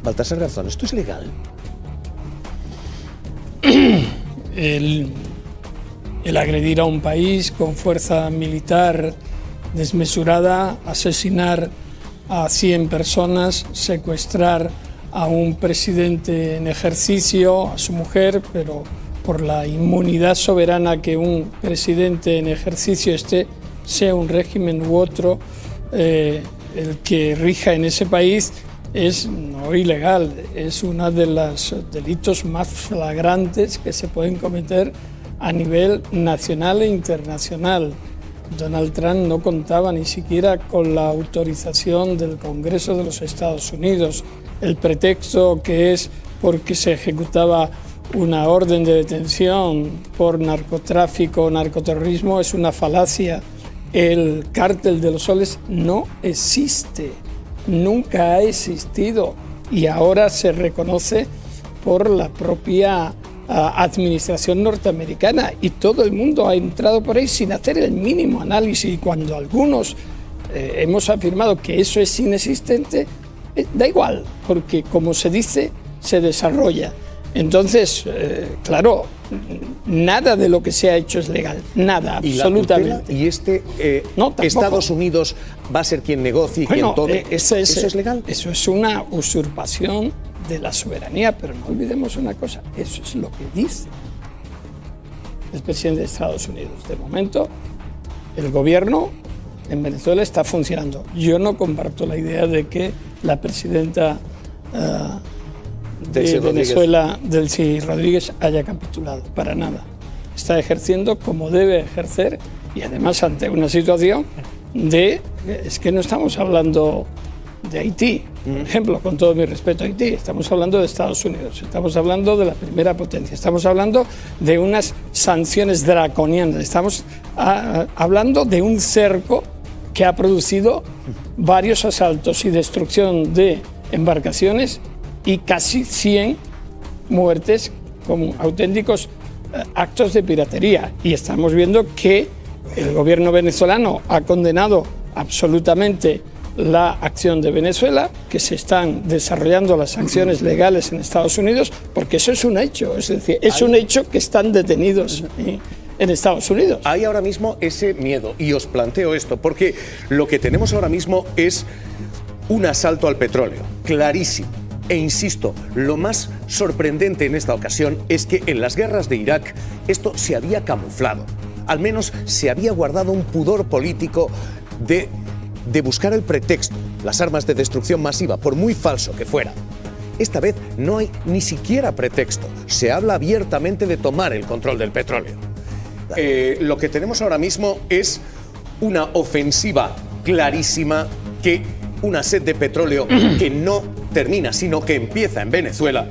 Baltasar Garzón, ¿esto es legal? El agredir a un país con fuerza militar desmesurada, asesinar a 100 personas, secuestrar a un presidente en ejercicio, a su mujer, pero por la inmunidad soberana que un presidente en ejercicio sea un régimen u otro, el que rija en ese país, es no ilegal, es uno de los delitos más flagrantes que se pueden cometer a nivel nacional e internacional. Donald Trump no contaba ni siquiera con la autorización del Congreso de los Estados Unidos. El pretexto que es porque se ejecutaba una orden de detención por narcotráfico o narcoterrorismo es una falacia. El cártel de los soles no existe, nunca ha existido y ahora se reconoce por la propia administración norteamericana y todo el mundo ha entrado por ahí sin hacer el mínimo análisis, y cuando algunos hemos afirmado que eso es inexistente, da igual, porque como se dice, se desarrolla. Entonces, claro, nada de lo que se ha hecho es legal, nada, absolutamente. ¿Y no, Estados Unidos va a ser quien negocie y quien tome? ¿Eso es legal? Eso es una usurpación de la soberanía, pero no olvidemos una cosa, eso es lo que dice el presidente de Estados Unidos. De momento, el gobierno en Venezuela está funcionando. Yo no comparto la idea de que la presidenta de Venezuela, Delcy Rodríguez, haya capitulado, para nada. Está ejerciendo como debe ejercer y además ante una situación es que no estamos hablando de Haití, por ejemplo, con todo mi respeto a Haití, estamos hablando de Estados Unidos, estamos hablando de la primera potencia, estamos hablando de unas sanciones draconianas, estamos hablando de un cerco que ha producido varios asaltos y destrucción de embarcaciones y casi 100 muertes con auténticos actos de piratería. Y estamos viendo que el gobierno venezolano ha condenado absolutamente la acción de Venezuela, que se están desarrollando las sanciones legales en Estados Unidos, porque eso es un hecho, es decir, es un hecho que están detenidos en Estados Unidos. Hay ahora mismo ese miedo, y os planteo esto, porque lo que tenemos ahora mismo es un asalto al petróleo, clarísimo. E insisto, lo más sorprendente en esta ocasión es que en las guerras de Irak esto se había camuflado, al menos se había guardado un pudor político de buscar el pretexto, las armas de destrucción masiva, por muy falso que fuera. Esta vez no hay ni siquiera pretexto, se habla abiertamente de tomar el control del petróleo. Lo que tenemos ahora mismo es una ofensiva clarísima, una sed de petróleo que no termina, sino que empieza en Venezuela,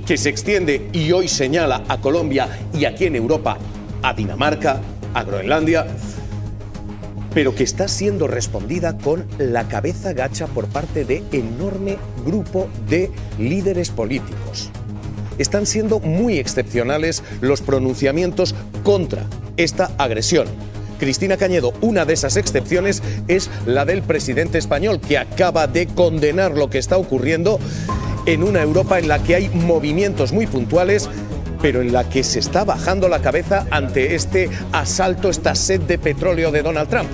que se extiende y hoy señala a Colombia y aquí en Europa a Dinamarca, a Groenlandia, pero que está siendo respondida con la cabeza gacha por parte de enorme grupo de líderes políticos. Están siendo muy excepcionales los pronunciamientos contra esta agresión. Cristina Cañedo, una de esas excepciones es la del presidente español, que acaba de condenar lo que está ocurriendo en una Europa en la que hay movimientos muy puntuales, pero en la que se está bajando la cabeza ante este asalto, esta sed de petróleo de Donald Trump.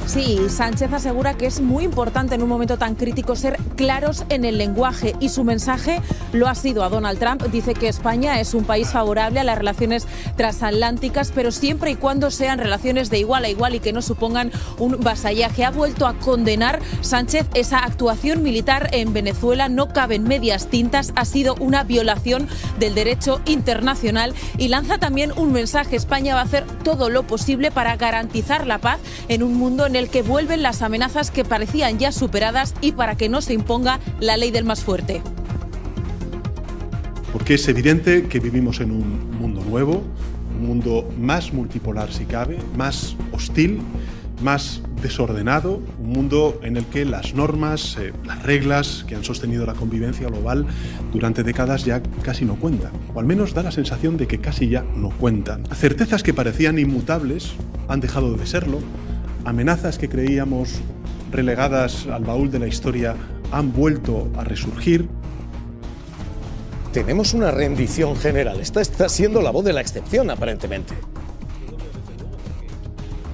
Sí, Sánchez asegura que es muy importante en un momento tan crítico ser claros en el lenguaje, y su mensaje lo ha sido a Donald Trump. Dice que España es un país favorable a las relaciones transatlánticas, pero siempre y cuando sean relaciones de igual a igual y que no supongan un vasallaje. Ha vuelto a condenar Sánchez esa actuación militar en Venezuela. No caben medias tintas, ha sido una violación del derecho internacional, y lanza también un mensaje: España va a hacer todo lo posible para garantizar la paz en un mundo en el que vuelven las amenazas que parecían ya superadas y para que no se imponga la ley del más fuerte. Porque es evidente que vivimos en un mundo nuevo, un mundo más multipolar si cabe, más hostil, más desordenado, un mundo en el que las normas, las reglas que han sostenido la convivencia global durante décadas ya casi no cuentan, o al menos da la sensación de que casi ya no cuentan. Certezas que parecían inmutables han dejado de serlo, amenazas que creíamos relegadas al baúl de la historia han vuelto a resurgir. Tenemos una rendición general. Esta está siendo la voz de la excepción, aparentemente.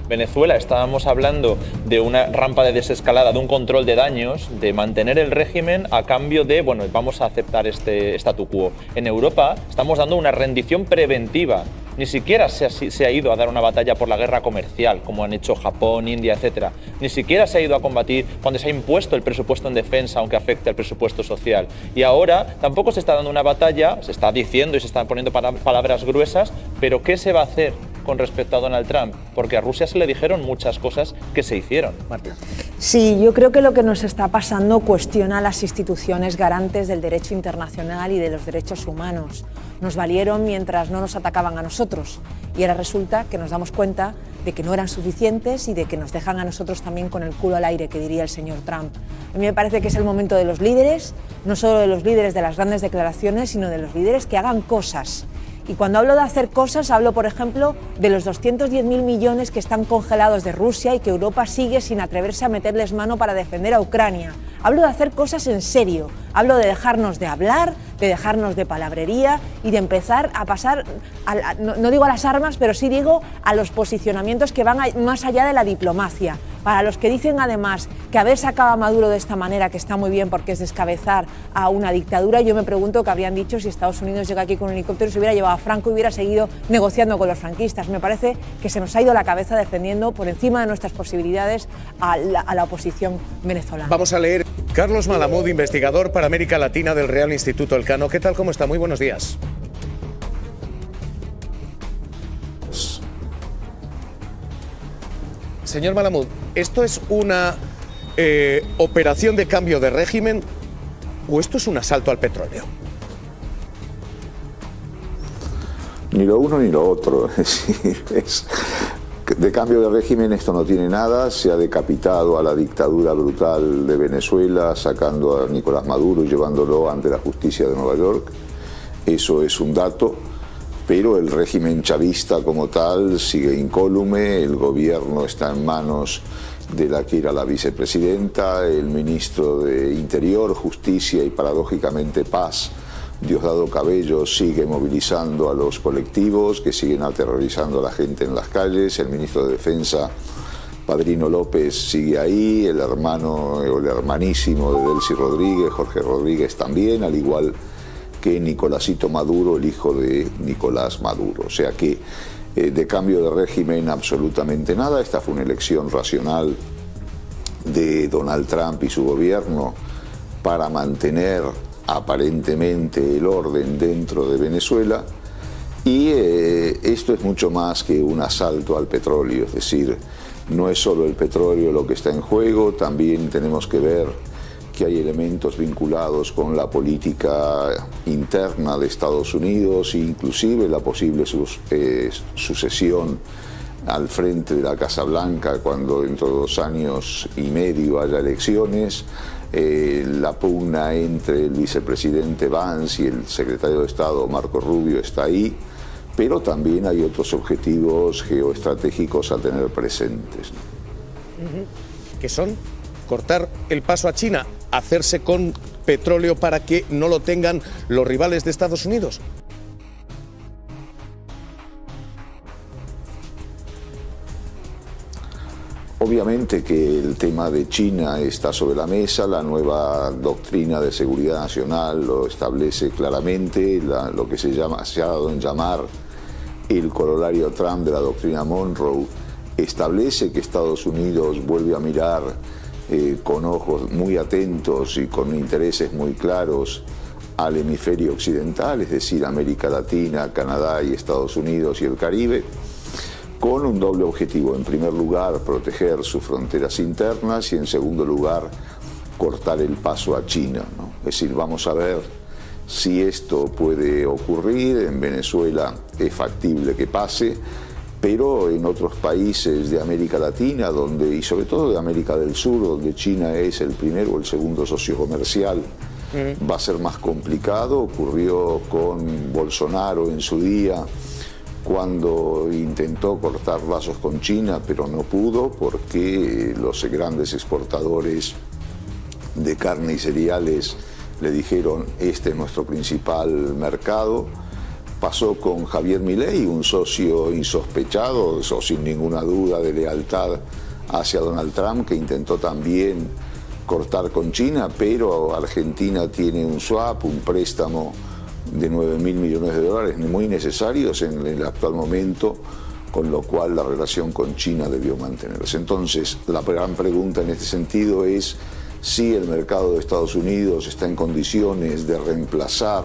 Venezuela, estábamos hablando de una rampa de desescalada, de un control de daños, de mantener el régimen a cambio de, bueno, vamos a aceptar este statu quo. En Europa estamos dando una rendición preventiva. Ni siquiera se ha ido a dar una batalla por la guerra comercial, como han hecho Japón, India, etc. Ni siquiera se ha ido a combatir cuando se ha impuesto el presupuesto en defensa, aunque afecte al presupuesto social. Y ahora tampoco se está dando una batalla, se está diciendo y se están poniendo palabras gruesas, pero ¿qué se va a hacer con respecto a Donald Trump? Porque a Rusia se le dijeron muchas cosas que se hicieron. Marta. Sí, yo creo que lo que nos está pasando cuestiona las instituciones garantes del derecho internacional y de los derechos humanos. Nos valieron mientras no nos atacaban a nosotros y ahora resulta que nos damos cuenta de que no eran suficientes y de que nos dejan a nosotros también con el culo al aire, que diría el señor Trump. A mí me parece que es el momento de los líderes, no solo de los líderes de las grandes declaraciones, sino de los líderes que hagan cosas. Y cuando hablo de hacer cosas, hablo, por ejemplo, de los 210.000 millones que están congelados de Rusia y que Europa sigue sin atreverse a meterles mano para defender a Ucrania. Hablo de hacer cosas en serio, hablo de dejarnos de hablar, de dejarnos de palabrería y de empezar a pasar, no digo a las armas, pero sí digo a los posicionamientos que van más allá de la diplomacia. Para los que dicen además que haber sacado a Maduro de esta manera, que está muy bien porque es descabezar a una dictadura, yo me pregunto qué habrían dicho si Estados Unidos llega aquí con un helicóptero y se hubiera llevado a Franco y hubiera seguido negociando con los franquistas. Me parece que se nos ha ido la cabeza defendiendo por encima de nuestras posibilidades a la oposición venezolana. Vamos a leer. Carlos Malamud, investigador para América Latina del Real Instituto Elcano. ¿Qué tal? ¿Cómo está? Muy buenos días. Señor Malamud, ¿esto es una operación de cambio de régimen o esto es un asalto al petróleo? Ni lo uno ni lo otro. Es decir, de cambio de régimen esto no tiene nada. Se ha decapitado a la dictadura brutal de Venezuela, sacando a Nicolás Maduro y llevándolo ante la justicia de Nueva York. Eso es un dato. Pero el régimen chavista como tal sigue incólume, el gobierno está en manos de la que era la vicepresidenta, el ministro de Interior, Justicia y paradójicamente Paz, Diosdado Cabello, sigue movilizando a los colectivos que siguen aterrorizando a la gente en las calles, el ministro de Defensa, Padrino López, sigue ahí, el hermano o el hermanísimo de Delcy Rodríguez, Jorge Rodríguez también, al igual que Nicolásito Maduro, el hijo de Nicolás Maduro. O sea que de cambio de régimen absolutamente nada. Esta fue una elección racional de Donald Trump y su gobierno para mantener aparentemente el orden dentro de Venezuela. Y esto es mucho más que un asalto al petróleo, es decir, no es solo el petróleo lo que está en juego, también tenemos que ver que hay elementos vinculados con la política interna de Estados Unidos, inclusive la posible sucesión al frente de la Casa Blanca cuando dentro de 2 años y medio haya elecciones, la pugna entre el vicepresidente Vance y el secretario de Estado Marco Rubio está ahí, pero también hay otros objetivos geoestratégicos a tener presentes. ¿Qué son? Cortar el paso a China, hacerse con petróleo para que no lo tengan los rivales de Estados Unidos. Obviamente que el tema de China está sobre la mesa, la nueva doctrina de seguridad nacional lo establece claramente, lo que se ha dado en llamar el corolario Trump de la doctrina Monroe, establece que Estados Unidos vuelve a mirar con ojos muy atentos y con intereses muy claros al hemisferio occidental, es decir, América Latina, Canadá y Estados Unidos y el Caribe, con un doble objetivo. En primer lugar, proteger sus fronteras internas y en segundo lugar, cortar el paso a China, ¿no? Es decir, vamos a ver si esto puede ocurrir. En Venezuela es factible que pase, pero en otros países de América Latina y sobre todo de América del Sur, donde China es el primero o el segundo socio comercial, va a ser más complicado. Ocurrió con Bolsonaro en su día, cuando intentó cortar lazos con China, pero no pudo porque los grandes exportadores de carne y cereales le dijeron: este es nuestro principal mercado. Pasó con Javier Milei, un socio insospechado, o sin ninguna duda de lealtad hacia Donald Trump, que intentó también cortar con China, pero Argentina tiene un swap, un préstamo de 9.000 millones de dólares muy necesarios en el actual momento, con lo cual la relación con China debió mantenerse. Entonces, la gran pregunta en este sentido es si el mercado de Estados Unidos está en condiciones de reemplazar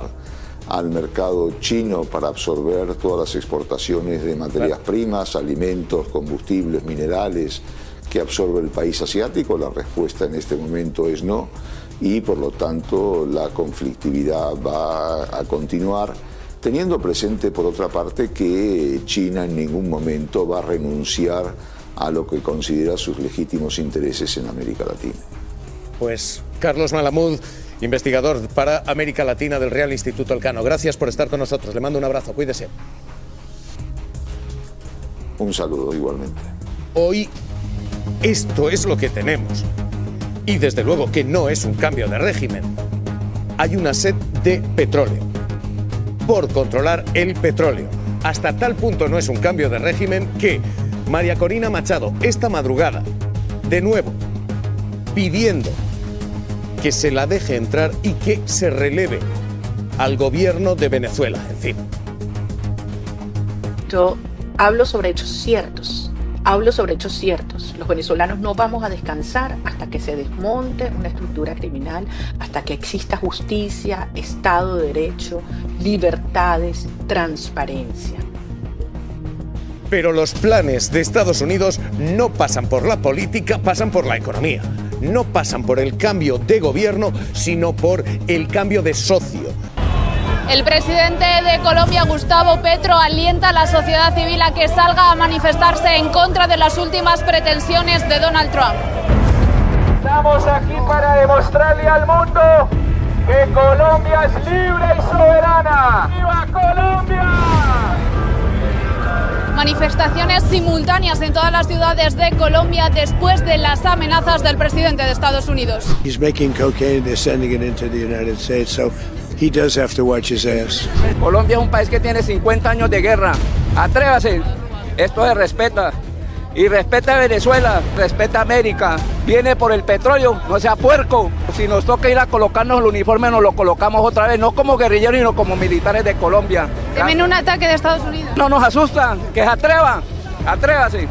al mercado chino para absorber todas las exportaciones de materias primas, alimentos, combustibles, minerales que absorbe el país asiático. La respuesta en este momento es no, y por lo tanto la conflictividad va a continuar, teniendo presente por otra parte que China en ningún momento va a renunciar a lo que considera sus legítimos intereses en América Latina. Pues Carlos Malamud, investigador para América Latina del Real Instituto Elcano, gracias por estar con nosotros. Le mando un abrazo, cuídese. Un saludo igualmente. Hoy esto es lo que tenemos. Y desde luego que no es un cambio de régimen. Hay una sed de petróleo, por controlar el petróleo. Hasta tal punto no es un cambio de régimen que María Corina Machado esta madrugada, de nuevo, pidiendo que se la deje entrar y que se releve al gobierno de Venezuela encima. Yo hablo sobre hechos ciertos. Hablo sobre hechos ciertos. Los venezolanos no vamos a descansar hasta que se desmonte una estructura criminal, hasta que exista justicia, Estado de Derecho, libertades, transparencia. Pero los planes de Estados Unidos no pasan por la política, pasan por la economía. No pasan por el cambio de gobierno, sino por el cambio de socio. El presidente de Colombia, Gustavo Petro, alienta a la sociedad civil a que salga a manifestarse en contra de las últimas pretensiones de Donald Trump. Estamos aquí para demostrarle al mundo que Colombia es libre y soberana. ¡Viva Colombia! Manifestaciones simultáneas en todas las ciudades de Colombia después de las amenazas del presidente de Estados Unidos. He's making cocaine, they're sending it into the United States, so he does have to watch his ass. Colombia es un país que tiene 50 años de guerra. Atrévase. Esto se respeta. Y respeta a Venezuela, respeta a América. Viene por el petróleo, no sea puerco. Si nos toca ir a colocarnos el uniforme, nos lo colocamos otra vez, no como guerrilleros, sino como militares de Colombia. ¿Temen un ataque de Estados Unidos? No nos asusta, que se atreva, atrévase.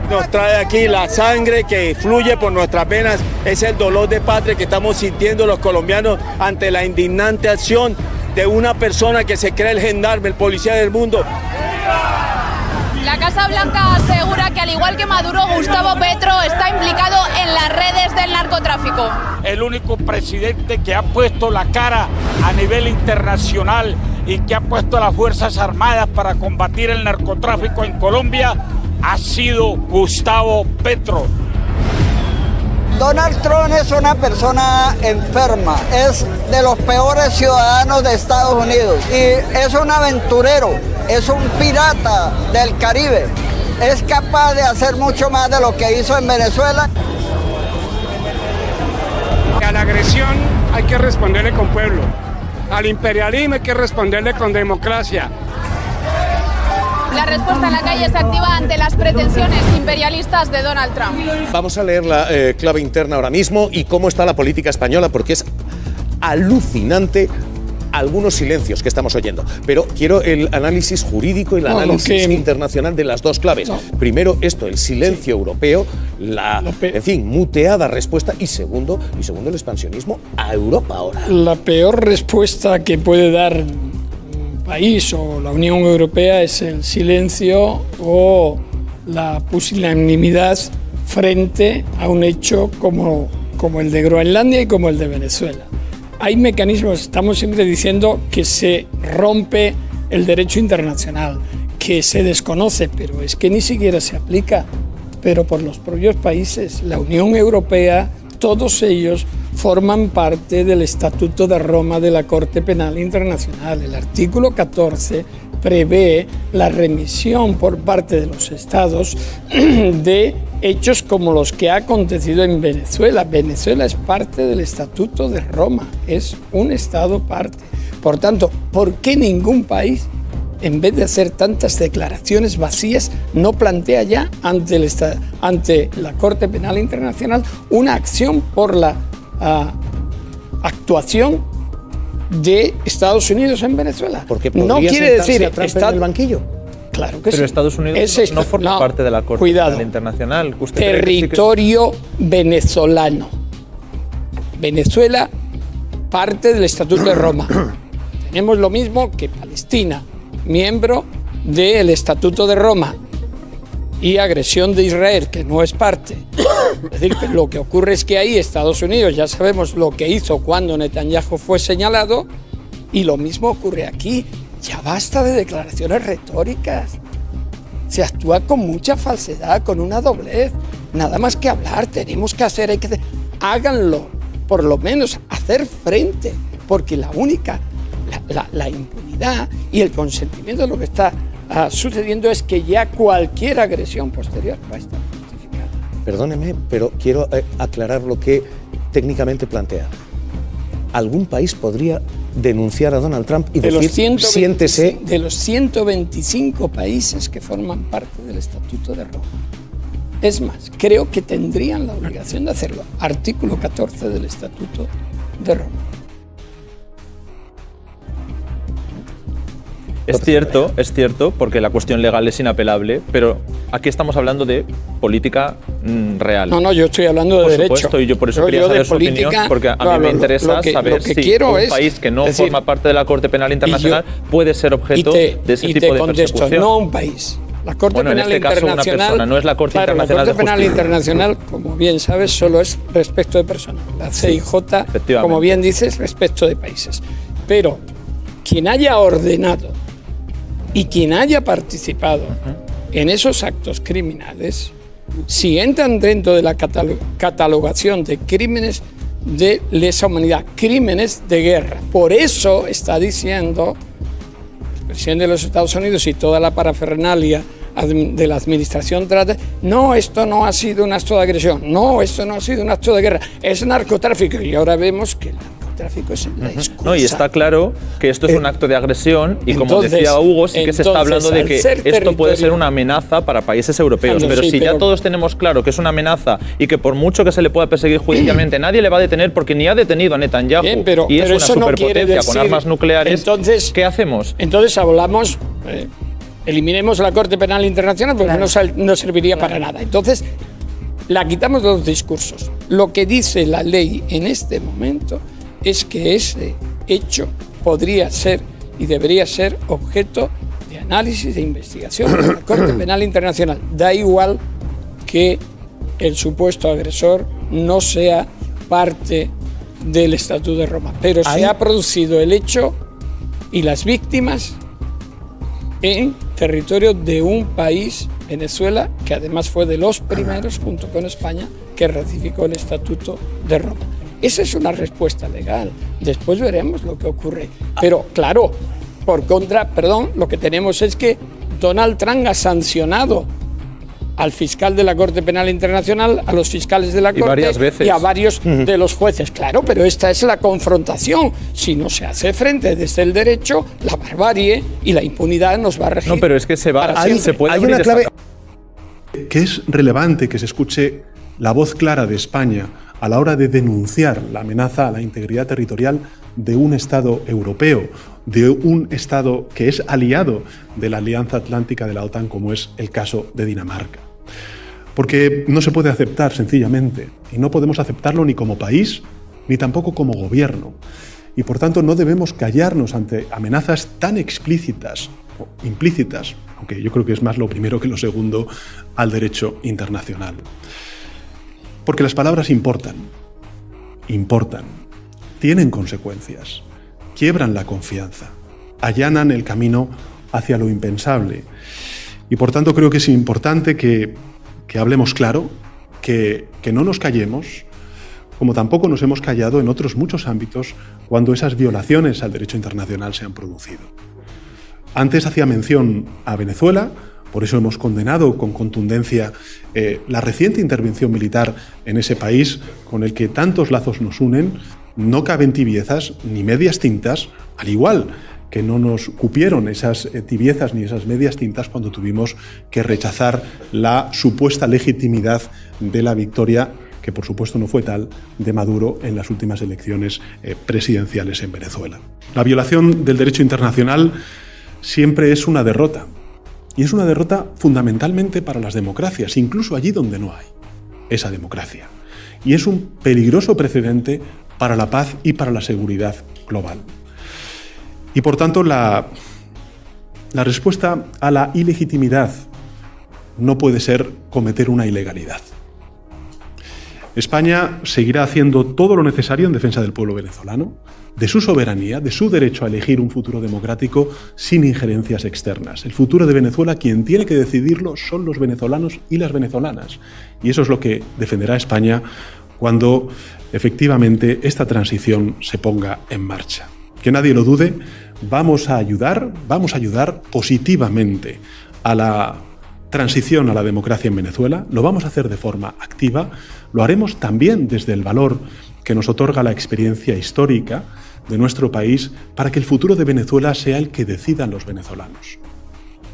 Nos trae aquí la sangre que fluye por nuestras venas, es el dolor de patria que estamos sintiendo los colombianos ante la indignante acción de una persona que se cree el gendarme, el policía del mundo. La Casa Blanca asegura que al igual que Maduro, Gustavo Petro está implicado en las redes del narcotráfico. El único presidente que ha puesto la cara a nivel internacional y que ha puesto a las Fuerzas Armadas para combatir el narcotráfico en Colombia ha sido Gustavo Petro. Donald Trump es una persona enferma, es de los peores ciudadanos de Estados Unidos y es un aventurero, es un pirata del Caribe, es capaz de hacer mucho más de lo que hizo en Venezuela. A la agresión hay que responderle con pueblo, al imperialismo hay que responderle con democracia. La respuesta en la calle se activa ante las pretensiones imperialistas de Donald Trump. Vamos a leer la clave interna ahora mismo y cómo está la política española, porque es alucinante algunos silencios que estamos oyendo. Pero quiero el análisis jurídico y el análisis internacional de las dos claves. Primero, esto, el silencio europeo, en fin, muteada respuesta, y segundo, el expansionismo a Europa ahora. La peor respuesta que puede dar país o la Unión Europea es el silencio o la pusilanimidad frente a un hecho como el de Groenlandia y como el de Venezuela. Hay mecanismos, estamos siempre diciendo que se rompe el derecho internacional, que se desconoce, pero es que ni siquiera se aplica, pero por los propios países. La Unión Europea, todos ellos forman parte del Estatuto de Roma de la Corte Penal Internacional. El artículo 14 prevé la remisión por parte de los estados de hechos como los que ha acontecido en Venezuela. Venezuela es parte del Estatuto de Roma, es un estado parte. Por tanto, ¿por qué ningún país, en vez de hacer tantas declaraciones vacías, no plantea ya ante la Corte Penal Internacional una acción por la actuación de Estados Unidos en Venezuela? Porque no quiere decir está en el banquillo. Claro que pero sí. Estados Unidos no forma parte de la Corte Penal Internacional. Territorio venezolano. Venezuela, parte del Estatuto de Roma. Tenemos lo mismo que Palestina, miembro del Estatuto de Roma, y agresión de Israel, que no es parte. Es decir, que lo que ocurre es que ahí Estados Unidos, ya sabemos lo que hizo cuando Netanyahu fue señalado, y lo mismo ocurre aquí. Ya basta de declaraciones retóricas. Se actúa con mucha falsedad, con una doblez. Nada más que hablar, tenemos que hacer, háganlo, por lo menos hacer frente, porque la única, la impunidad y el consentimiento de lo que está sucediendo es que ya cualquier agresión posterior va a estar justificada. Perdóneme, pero quiero aclarar lo que técnicamente plantea. ¿Algún país podría denunciar a Donald Trump y decir, siéntese? De los 125 países que forman parte del Estatuto de Roma. Es más, creo que tendrían la obligación de hacerlo. Artículo 14 del Estatuto de Roma. Es cierto, porque la cuestión legal es inapelable, pero aquí estamos hablando de política real. No, yo estoy hablando de derecho. Por supuesto, y yo por eso quería saber su opinión, porque a mí me interesa saber si un país que no forma parte de la Corte Penal Internacional puede ser objeto de ese tipo de persecución. No un país. La Corte Penal Internacional, una persona, no es la Corte Internacional de Justicia. La Corte Penal Internacional, como bien sabes, solo es respecto de personas. La CIJ, como bien dices, respecto de países. Pero quien haya ordenado y quien haya participado en esos actos criminales, si entran dentro de la catalogación de crímenes de lesa humanidad, crímenes de guerra. Por eso está diciendo el presidente de los Estados Unidos y toda la parafernalia de la administración trata, no, esto no ha sido un acto de agresión, no, esto no ha sido un acto de guerra, es narcotráfico. Y ahora vemos que el narcotráfico es la excusa. No, y está claro que esto es un acto de agresión y como decía Hugo, sí que se está hablando de que esto puede ser una amenaza para países europeos. Pero si ya todos tenemos claro que es una amenaza y que por mucho que se le pueda perseguir judicialmente, nadie le va a detener porque ni ha detenido a Netanyahu y es una superpotencia con armas nucleares, entonces, ¿qué hacemos? Entonces hablamos, eliminemos la Corte Penal Internacional porque no serviría para nada. Entonces la quitamos de los discursos. Lo que dice la ley en este momento es que ese hecho podría ser y debería ser objeto de análisis, de investigación de la Corte Penal Internacional. Da igual que el supuesto agresor no sea parte del Estatuto de Roma, pero se ha producido el hecho y las víctimas en territorio de un país, Venezuela, que además fue de los primeros, junto con España, que ratificó el Estatuto de Roma. Esa es una respuesta legal. Después veremos lo que ocurre. Pero, claro, por contra, lo que tenemos es que Donald Trump ha sancionado al fiscal de la Corte Penal Internacional, a los fiscales de la Corte y a varios de los jueces. Claro, pero esta es la confrontación. Si no se hace frente desde el derecho, la barbarie y la impunidad nos va a regir. No, pero es que se puede hay una clave que es relevante que se escuche la voz clara de España a la hora de denunciar la amenaza a la integridad territorial de un Estado europeo, de un Estado que es aliado de la Alianza Atlántica de la OTAN, como es el caso de Dinamarca. Porque no se puede aceptar sencillamente, y no podemos aceptarlo ni como país, ni tampoco como gobierno. Y por tanto no debemos callarnos ante amenazas tan explícitas o implícitas, aunque yo creo que es más lo primero que lo segundo, al derecho internacional. Porque las palabras importan, tienen consecuencias, quiebran la confianza, allanan el camino hacia lo impensable. Y por tanto creo que es importante que hablemos claro, que no nos callemos, como tampoco nos hemos callado en otros muchos ámbitos cuando esas violaciones al derecho internacional se han producido. Antes hacía mención a Venezuela, por eso hemos condenado con contundencia la reciente intervención militar en ese país con el que tantos lazos nos unen. No caben tibiezas ni medias tintas, al igual que no nos cupieron esas tibiezas ni esas medias tintas cuando tuvimos que rechazar la supuesta legitimidad de la victoria, que por supuesto no fue tal, de Maduro en las últimas elecciones presidenciales en Venezuela. La violación del derecho internacional siempre es una derrota, y es una derrota fundamentalmente para las democracias, incluso allí donde no hay esa democracia. Y es un peligroso precedente para la paz y para la seguridad global. Y por tanto, la respuesta a la ilegitimidad no puede ser cometer una ilegalidad. España seguirá haciendo todo lo necesario en defensa del pueblo venezolano, de su soberanía, de su derecho a elegir un futuro democrático sin injerencias externas. El futuro de Venezuela, quien tiene que decidirlo, son los venezolanos y las venezolanas. Y eso es lo que defenderá España cuando efectivamente esta transición se ponga en marcha. Que nadie lo dude, vamos a ayudar positivamente a la transición a la democracia en Venezuela. Lo vamos a hacer de forma activa, lo haremos también desde el valor que nos otorga la experiencia histórica de nuestro país para que el futuro de Venezuela sea el que decidan los venezolanos.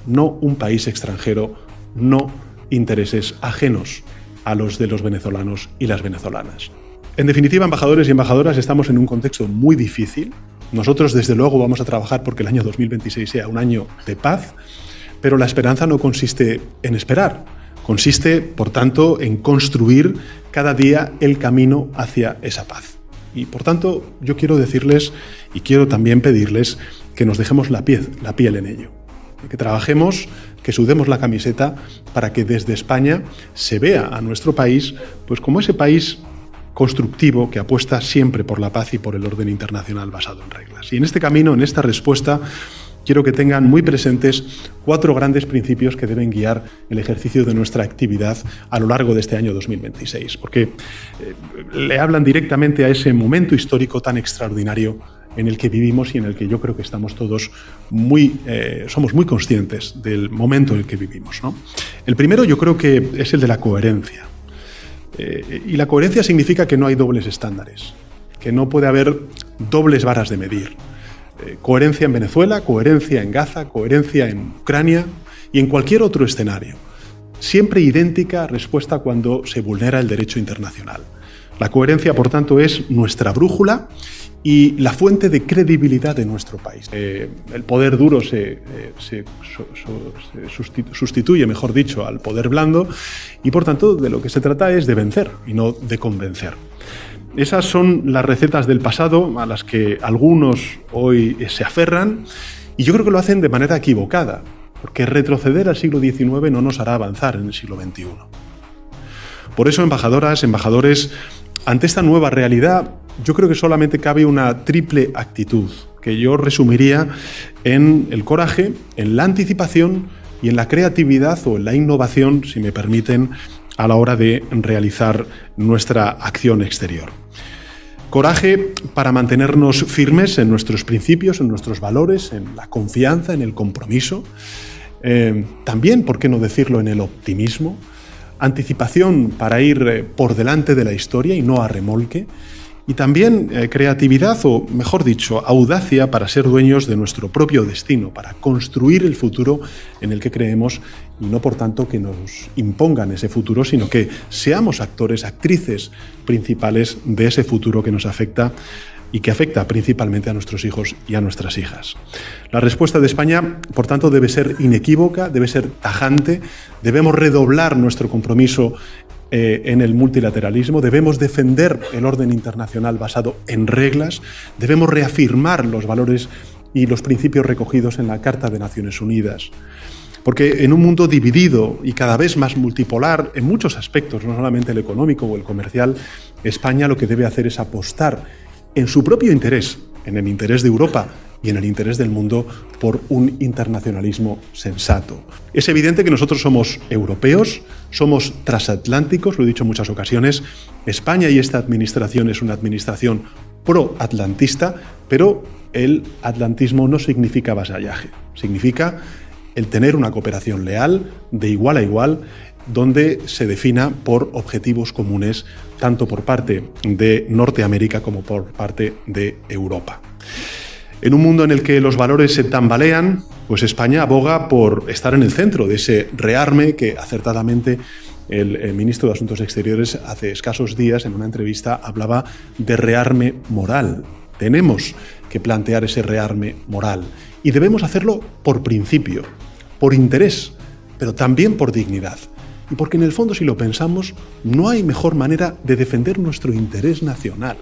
No un país extranjero, no intereses ajenos a los de los venezolanos y las venezolanas. En definitiva, embajadores y embajadoras, estamos en un contexto muy difícil. Nosotros, desde luego, vamos a trabajar porque el año 2026 sea un año de paz, pero la esperanza no consiste en esperar. Consiste, por tanto, en construir cada día el camino hacia esa paz. Y, por tanto, yo quiero decirles y quiero también pedirles que nos dejemos la piel en ello. Que trabajemos, que sudemos la camiseta para que desde España se vea a nuestro país pues como ese país constructivo que apuesta siempre por la paz y por el orden internacional basado en reglas. Y en este camino, en esta respuesta, quiero que tengan muy presentes 4 grandes principios que deben guiar el ejercicio de nuestra actividad a lo largo de este año 2026, porque le hablan directamente a ese momento histórico tan extraordinario en el que vivimos y en el que yo creo que estamos todos somos muy conscientes del momento en el que vivimos, ¿no? El primero yo creo que es el de la coherencia. Y la coherencia significa que no hay dobles estándares, que no puede haber dobles varas de medir. Coherencia en Venezuela, coherencia en Gaza, coherencia en Ucrania y en cualquier otro escenario. Siempre idéntica respuesta cuando se vulnera el derecho internacional. La coherencia, por tanto, es nuestra brújula y la fuente de credibilidad de nuestro país. El poder duro se sustituye, mejor dicho, al poder blando y, por tanto, de lo que se trata es de vencer y no de convencer. Esas son las recetas del pasado a las que algunos hoy se aferran y yo creo que lo hacen de manera equivocada, porque retroceder al siglo XIX no nos hará avanzar en el siglo XXI. Por eso, embajadoras, embajadores, ante esta nueva realidad, yo creo que solamente cabe una triple actitud, que yo resumiría en el coraje, en la anticipación y en la creatividad o en la innovación, si me permiten, a la hora de realizar nuestra acción exterior. Coraje para mantenernos firmes en nuestros principios, en nuestros valores, en la confianza, en el compromiso. También, ¿por qué no decirlo?, en el optimismo. Anticipación para ir por delante de la historia y no a remolque. Y también creatividad, o mejor dicho, audacia para ser dueños de nuestro propio destino, para construir el futuro en el que creemos y no, por tanto, que nos impongan ese futuro, sino que seamos actores, actrices principales de ese futuro que nos afecta y que afecta principalmente a nuestros hijos y a nuestras hijas. La respuesta de España, por tanto, debe ser inequívoca, debe ser tajante, debemos redoblar nuestro compromiso en el multilateralismo, debemos defender el orden internacional basado en reglas, debemos reafirmar los valores y los principios recogidos en la Carta de Naciones Unidas. Porque en un mundo dividido y cada vez más multipolar en muchos aspectos, no solamente el económico o el comercial, España lo que debe hacer es apostar en su propio interés, en el interés de Europa y en el interés del mundo, por un internacionalismo sensato. Es evidente que nosotros somos europeos, somos transatlánticos, lo he dicho en muchas ocasiones. España y esta administración es una administración pro-atlantista, pero el atlantismo no significa vasallaje. Significa el tener una cooperación leal, de igual a igual, donde se defina por objetivos comunes, tanto por parte de Norteamérica como por parte de Europa. En un mundo en el que los valores se tambalean, pues España aboga por estar en el centro de ese rearme que acertadamente el ministro de Asuntos Exteriores hace escasos días en una entrevista hablaba de rearme moral. Tenemos que plantear ese rearme moral y debemos hacerlo por principio, por interés, pero también por dignidad. Y porque en el fondo, si lo pensamos, no hay mejor manera de defender nuestro interés nacional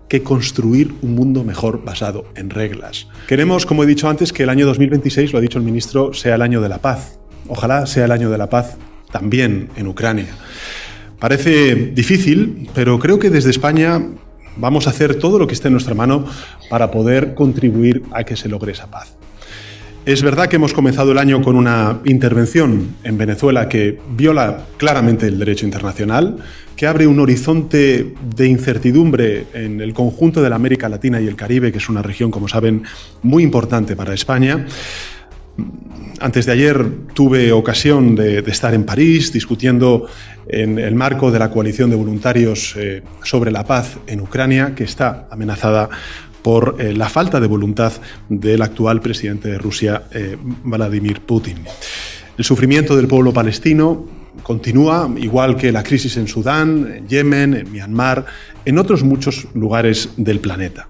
que construir un mundo mejor basado en reglas. Queremos, como he dicho antes, que el año 2026, lo ha dicho el ministro, sea el año de la paz. Ojalá sea el año de la paz también en Ucrania. Parece difícil, pero creo que desde España vamos a hacer todo lo que esté en nuestra mano para poder contribuir a que se logre esa paz. Es verdad que hemos comenzado el año con una intervención en Venezuela que viola claramente el derecho internacional, que abre un horizonte de incertidumbre en el conjunto de la América Latina y el Caribe, que es una región, como saben, muy importante para España. Antes de ayer tuve ocasión de estar en París discutiendo en el marco de la coalición de voluntarios sobre la paz en Ucrania, que está amenazada por la falta de voluntad del actual presidente de Rusia, Vladimir Putin. El sufrimiento del pueblo palestino continúa, igual que la crisis en Sudán, en Yemen, en Myanmar, en otros muchos lugares del planeta.